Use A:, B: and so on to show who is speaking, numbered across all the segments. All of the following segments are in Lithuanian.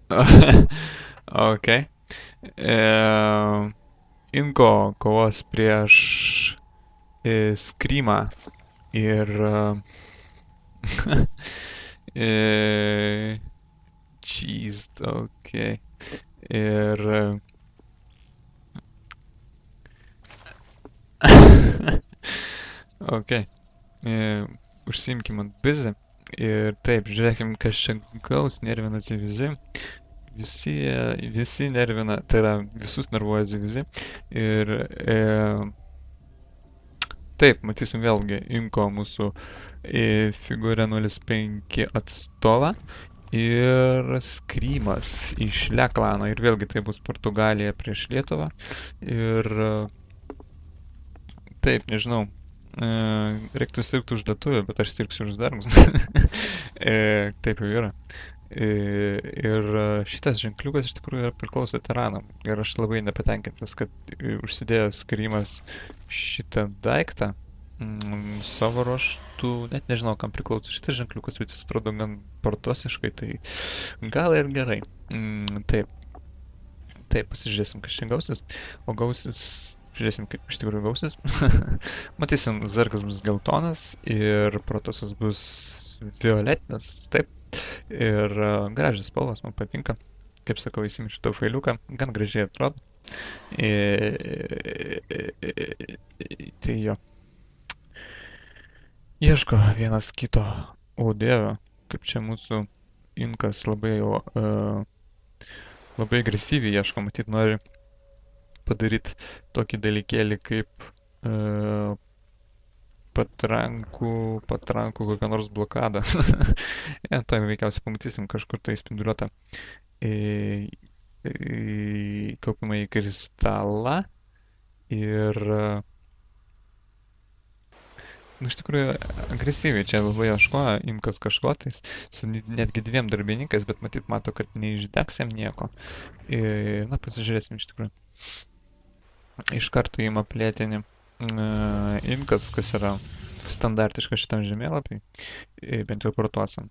A: Ok. Inko kovos prieš Skrymą ir e, Cheese, ok. Ir ok. Užsiimkim ant bizį. Ir taip, žiūrėkim, kas čia gaus, nervinasi visi. Visi nervina, tai yra visus nervuoja visi. Ir taip, matysim vėlgi Inko mūsų figūrė 05 atstovą ir Skrymas iš Le klano. Ir vėlgi tai bus Portugalija prieš Lietuvą. Ir taip, nežinau. Reiktų sirgti už lietuvių, bet aš sirgsiu už darbus. Taip jau yra. Ir šitas ženkliukas iš tikrųjų yra priklauso tiranam. Ir aš labai nepatenkintas, kad užsidėjęs Krymas šitą daiktą savo ruoštų, net nežinau, kam priklauso šitas ženkliukas, bet jis atrodo gan partosiškai, tai gal ir gerai. Taip, taip, pasižiūrėsim, kas čia gausis. O gausis, žiūrėsim, kaip iš tikrųjų gausis. Matysim, zargas bus geltonas ir protosas bus violetinis, taip. Ir gražios spalvos, man patinka. Kaip sakau, įsimečiu tą failiuką, gan gražiai atrodo. Tai jo. Ieško vienas kito. O dieve, kaip čia mūsų Inkas labai jau labai agresyviai ieško, matyt, nori padaryti tokį dalykėlį kaip patrankų kokią nors blokadą. Tai veikiausiai pamatysim kažkur tai spinduliuotą kaupiamą į kristalą ir iš tikrųjų agresyviai čia labai ieškoja Inkas kažko tais su netgi dviem darbininkais, bet matyt mato, kad neišdegs jam nieko. Na, pasižiūrėsim iš tikrųjų. Iš karto įima plėtinį Inkas, kas yra standartiška šitam žemėlapiui, bent jau protuosam.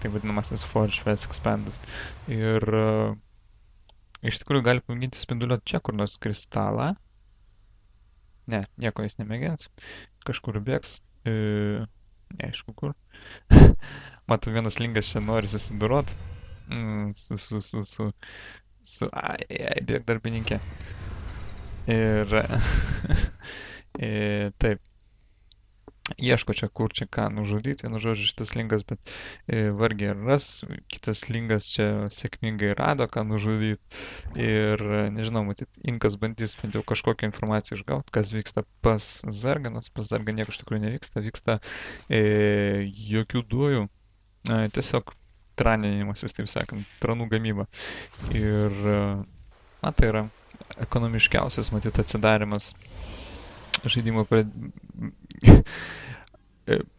A: Tai vadinamasis Forge Feds Expandas. Ir iš tikrųjų gali pamėginti spinduliuoti čia kur nors kristalą. Ne, nieko jis nemėgins. Kažkur bėgs. Neaišku kur. Matau, vienas lingas čia nori susidurot. Ai, bėg darbininkė. Ir taip. Ieško čia kur čia ką nužudyti, vienu žodžiu šitas lingas, bet vargiai ar ras. Kitas lingas čia sėkmingai rado ką nužudyti. Ir nežinau, matyt, Inkas bandys bent jau kažkokią informaciją išgauti, kas vyksta pas Zargą, nors pas Zargą nieko iš tikrųjų nevyksta, vyksta jokių dujų, tiesiog traninimasis, taip sakant, tranų gamyba. Ir na, tai yra ekonomiškiausias, matyt, atsidarimas žaidimo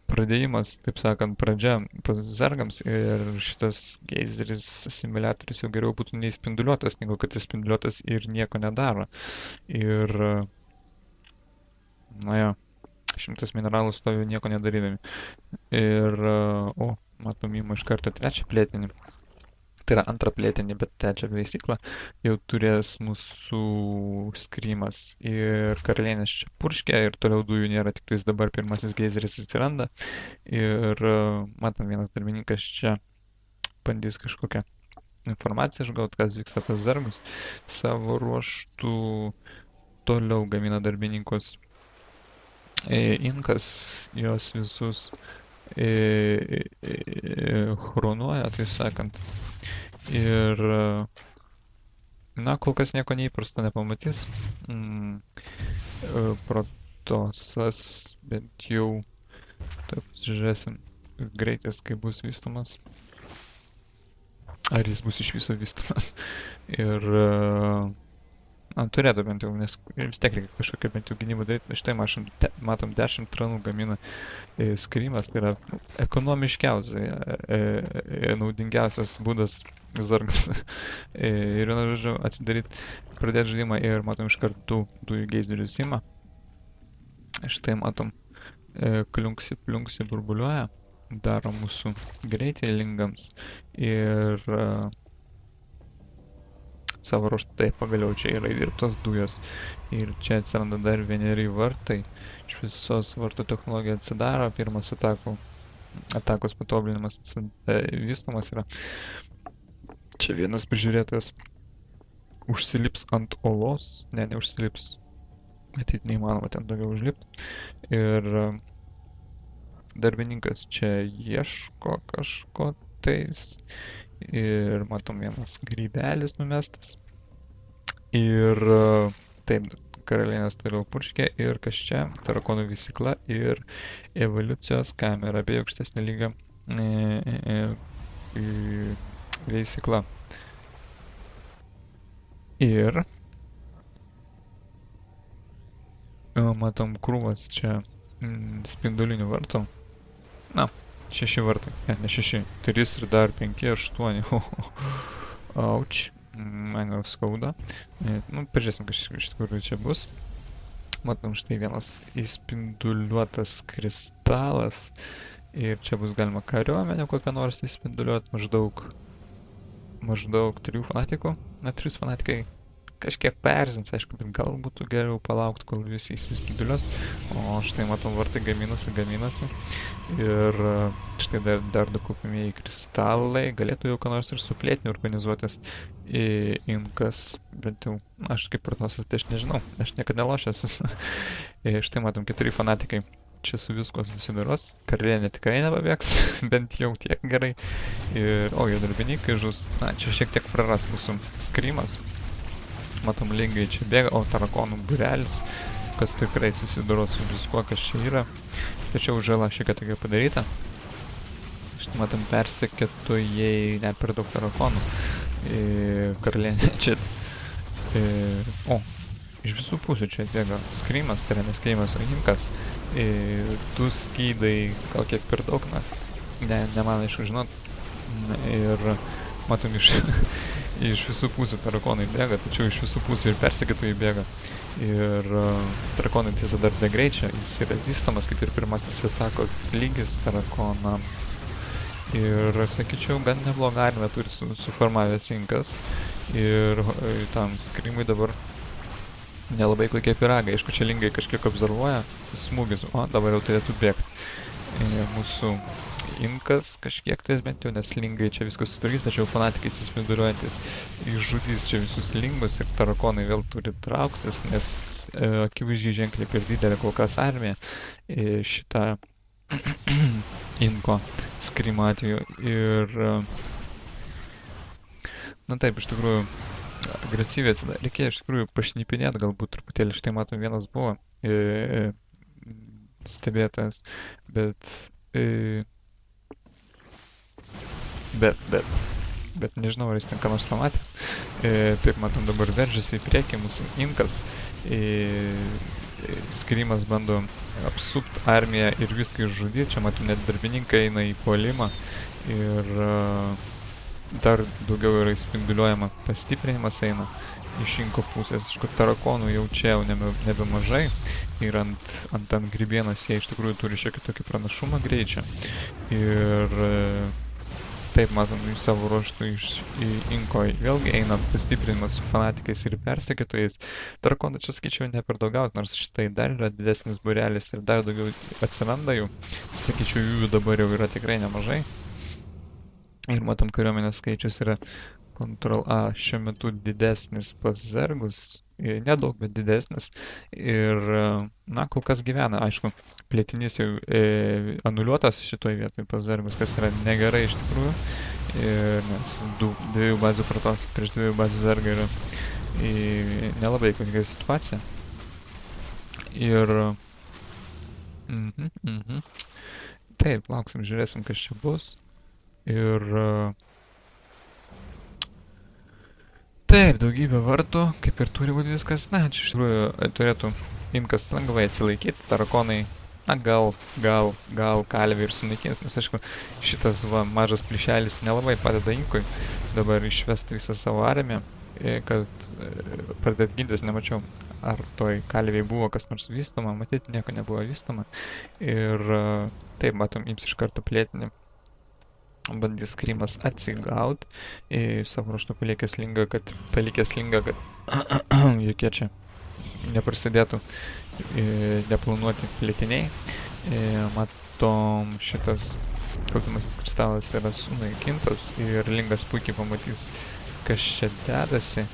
A: pradėjimas, taip sakant, pradžia pas Zargams ir šitas geizeris simulatorius jau geriau būtų neįspinduliuotas, negu kad jis spinduliuotas ir nieko nedaro. Ir, na jo, 100 mineralų stovi nieko nedarydami. Ir, matom, įma iš karto trečią plėtinį. Tai yra antrą plėtinį, bet trečią veisyklą jau turės mūsų Skrymas. Ir karalienės čia purškia ir toliau dujų nėra, tik tais dabar pirmasis geizeris atsiranda. Ir matom, vienas darbininkas čia bandys kažkokią informaciją išgauti, kas vyksta pas Zargus. Savo ruoštų toliau gamina darbininkus Inkas, jos visus chronuoja, taip sakant. Ir, na, kol kas nieko neįprasto nepamatys. Protosas, bent jau, taip, žiūrėsim, greitis, kai bus vystomas. Ar jis bus iš viso vystomas. Ir turėtų bent jau, nes vis tiek reikia kažkokią bent jau gynybą daryti. Štai matom 10 tranų gamina Skrymas, tai yra ekonomiškiausiai, naudingiausias būdas Zargams. Ir vienu žodžiu atsidaryti, pradėti žaidimą ir matom iš karto dujų geizerius ima. Štai matom, kliunksi burbuliuoja, daro mūsų greitį lingams ir savo ruožtu. Tai pagaliau čia yra įdirbtos dujos. Ir čia atsiranda dar vieneri vartai. Iš visos vartų technologija atsidaro. Pirmas atakos patobulinimas vystomas yra. Čia vienas prižiūrėtojas užsilips ant olos. Ne, neužsilips. Matyt, neįmanoma ten daugiau užlipti. Ir darbininkas čia ieško kažko tais. Ir matom vienas grybelis numestas. Ir taip, karalienės toliau purškė. Ir kas čia? Tarakonų vysykla ir evoliucijos kamera bei aukštesnė lyga vysykla. Ir matom krūvas čia spindulinių vartų. Na, 6 vartai. Ne 6. 3 ir dar 5, 8. Auč. Man jau skauda. Nu, pažiūrėsim, kas iš tikrųjų čia bus. Matom, štai vienas įspinduliuotas kristalas. Ir čia bus galima kariuomenę kokią nors įspinduliuoti. Maždaug 3 fanatikų. Na, 3 fanatikai kažkiek perzins, aišku, bet gal būtų geriau palaukti, kol visi įsispinduliuos. O štai matom, vartai gaminasi. Ir štai dar du kaupiamieji kristalai. Galėtų jau ką nors ir su plėtiniu organizuotis Inkas. Bent jau, aš kaip protosas, tai aš nežinau. Aš niekada nelošęs. Štai matom, 4 fanatikai. Čia su viskos susidaros. Karalienė tikrai nepabėgs. Bent jau tiek gerai. Ir, jo darbininkai žus. Na, čia šiek tiek praras mūsų skrymas. Matom, lingai čia bėga, o tarakonų būrelis, kas tikrai susidaro su viskuo, kas čia yra. Tačiau žala šiek tiek padaryta. Štai matom, persekėtojai, ne per daug tarakonų. Karalienė čia... iš visų pusių čia bėga skrymas, tai yra neskrymas, o Inkas. Du skydai, gal kiek per daug, ne man aišku žinot. Ir matom, iš visų pusių tarakonai bėga, tačiau iš visų pusių ir persekėtojai bėga. Ir tarakonai tiesa dar be greičio, jis yra vystomas kaip ir pirmasis atakos lygis tarakonams. Ir sakyčiau, gan neblogą armiją turi suformavęs Inkas. Ir tam skrimui dabar nelabai kokie piragai. Aišku, čia lingai kažkiek observuoja, smūgis, o dabar jau turėtų bėgti. Mūsų Inkas kažkiek tais bent jau, nes lingai čia viskas sutrukdys, tačiau fanatikai įsispinduliuojantis išžudys čia visus lingus ir tarakonai vėl turi trauktis, nes akivaizdžiai ženkliai per didelė kol kas armija šitą Inko skrimo atveju. Ir na taip, iš tikrųjų agresyviai atsida. Reikėjo iš tikrųjų pašnipinėti galbūt truputėlį. Štai matom, vienas buvo stebėtojas, bet nežinau, ar jis ten ką nors pamatė. Taip, matom, dabar veržiasi į priekį mūsų Inkas. Skrimas bando apsupti armiją ir viską išžudyti. Čia matom, net darbininkai eina į puolimą. Ir dar daugiau yra įspinduliuojama pastiprinimas eina iš Inko pusės. Iš kur tarakonų jau čia jau nebemažai. Ir ant grybienos jie iš tikrųjų turi šiek tiek pranašumą greičio. Ir taip, matom, iš savo ruoštų iš Inko vėlgi eina pastiprinimas su fanatikais ir persekėtojais. Tarakonų čia skaičiau ne per daugiausiai, nors šitai dar yra didesnis būrelis ir dar daugiau atsiranda jų. Sakyčiau, jų dabar jau yra tikrai nemažai. Ir matom, kariuomenės skaičius yra Ctrl-A šiuo metu didesnis pas zergus. Nedaug, bet didesnis. Ir, na, kol kas gyvena. Aišku, plėtinys jau anuliuotas šitoj vietoj pas zergus, kas yra negerai iš tikrųjų. Nes dviejų bazių protos prieš dviejų bazių zergą yra nelabai kokia situacija. Ir... Taip, lauksim, žiūrėsim, kas čia bus. Ir... Taip, daugybė vartų, kaip ir turi būti viskas. Na, čia iš tikrųjų turėtų Inkas lengvai atsilaikyti. Tarakonai, na, gal kalvį ir sunaikins, nes aišku, šitas mažas plyšelis nelabai padeda Inkui dabar išvesti visą savo armiją, kad pradėt gintis. Nemačiau, ar toj kalviai buvo kas nors vystoma, matyti nieko nebuvo vystoma. Ir taip, matom, ims iš karto plėtinį bandys Krymas atsigaut, savo ruožtu palikęs lingą, kad jokie čia neprasidėtų neplanuoti plėtiniai. Matom, šitas kaupiamasis kristalas yra sunaikintas ir lingas puikiai pamatys, kas čia dedasi.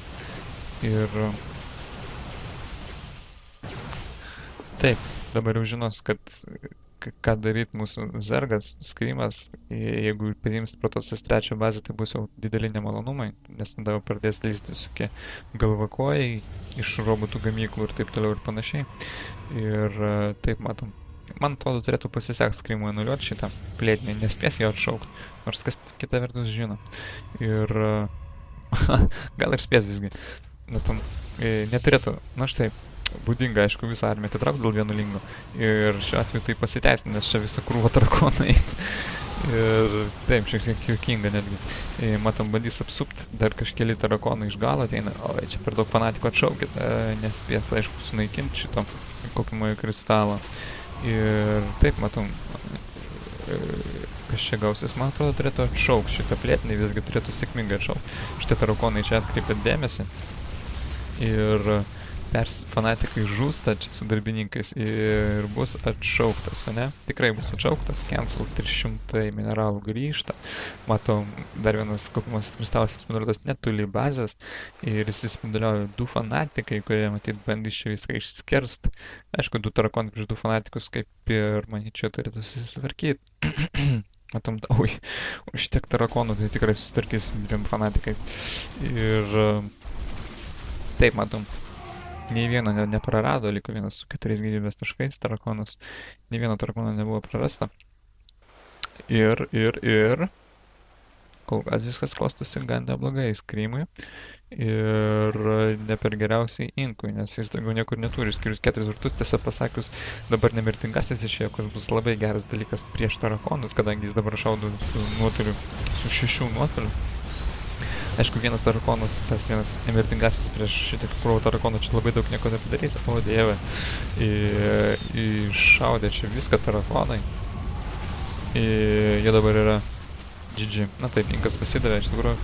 A: Ir taip, dabar jau žinos, ką daryti mūsų zergas, Skrymas. Jeigu paims Protosas 3 bazę, tai bus jau dideli nemalonumai, nes tada jau pradės lįsti visokie galvakojai iš robotų gamyklų ir taip toliau ir panašiai. Ir taip matom. Man atrodo, turėtų pasisekt Skrymui anuliuoti šitą plėtinį, nespės jo atšaukti, nors kas kita vertus žino. Ir gal ir spės visgi. Neturėtų, na štai, būdinga, aišku, visą armiją atitraukti dėl vieno lingo. Ir šiuo atveju tai pasiteisina, nes čia visa krūva tarakonai. Ir taip, šiek tiek juokinga netgi. Matom, bandys apsupti, dar kažkeli tarakonai iš galo ateina. O, čia per daug fanatikų atšaukit, nespės, aišku, sunaikinti šito kaupiamojo kristalo. Ir taip, matom, kas čia gausis, man atrodo, turėtų atšaukti šitą plėtinį, visgi turėtų sėkmingai atšaukti. Šitie tarakonai čia atkreipia dėmesį. Ir fanatikai žūsta čia su darbininkais ir bus atšauktas, ne? Tikrai bus atšauktas, cancel 300 mineralų grįžta. Matom, dar vienas kaupiamasis kristalas spinduliuotas netoli bazės ir įsispinduliuoja 2 fanatikai, kurie matyt bandys čia viską išskerst. Aišku, 2 tarakonai prieš 2 fanatikus, kaip ir manyčiau, turėtų susitvarkyti. Matom, už tiek tarakonų tai tikrai susitvarkys su 2 fanatikais. Ir taip, matom. Nei vieno neprarado, liko vienas su 4 gyvybės taškais, tarakonas. Nei vieno tarakono nebuvo prarasta. Ir kol kas viskas klostosi gan neblogai Skrymui. Ir ne per geriausiai Inkui, nes jis daugiau niekur neturi, skirius 4 vartus, tiesą pasakius, dabar nemirtingasis išėjo, kas bus labai geras dalykas prieš tarakonus, kadangi jis dabar šaudo su nuotoliu, su 6 nuotoliu. Aišku, vienas tarakonas, tas vienas nemirtingasis prieš šitiek krūvą tarakonų čia labai daug nieko nepadarys. O dieve, iššaudė čia viską tarakonai. Jie dabar yra GG. Na taip, Inkas pasidavė, iš tikrųjų.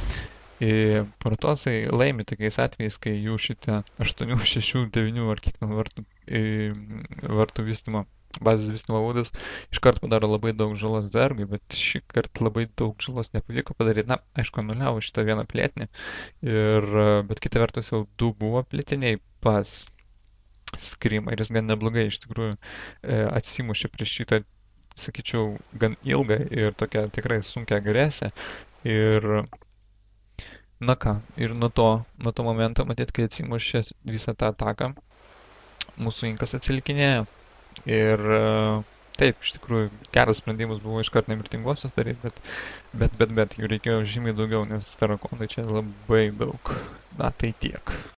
A: Protosai laimi tokiais atvejais, kai jų šitie 8, 6, 9 ar kiek ten vartų vystymo, bazės vystymo būdas iškart padaro labai daug žalos zergui, bet šį kartą labai daug žalos nepavyko padaryti. Na, aišku, anuliavo šitą vieną plėtinį, bet kita vertus jau 2 buvo plėtiniai pas Skrymą ir jis gan neblogai iš tikrųjų atsimušė prieš šitą, sakyčiau, gan ilgą ir tokią tikrai sunkią agresiją. Ir na ką, ir nuo to momento, matyt, kai atsimušė visą tą ataką, mūsų Inkas atsilikinėjo. Ir taip, iš tikrųjų, geras sprendimas buvo iškart nemirtinguosius daryti, bet jų reikėjo žymiai daugiau, nes tarakonai čia labai daug. Na, tai tiek.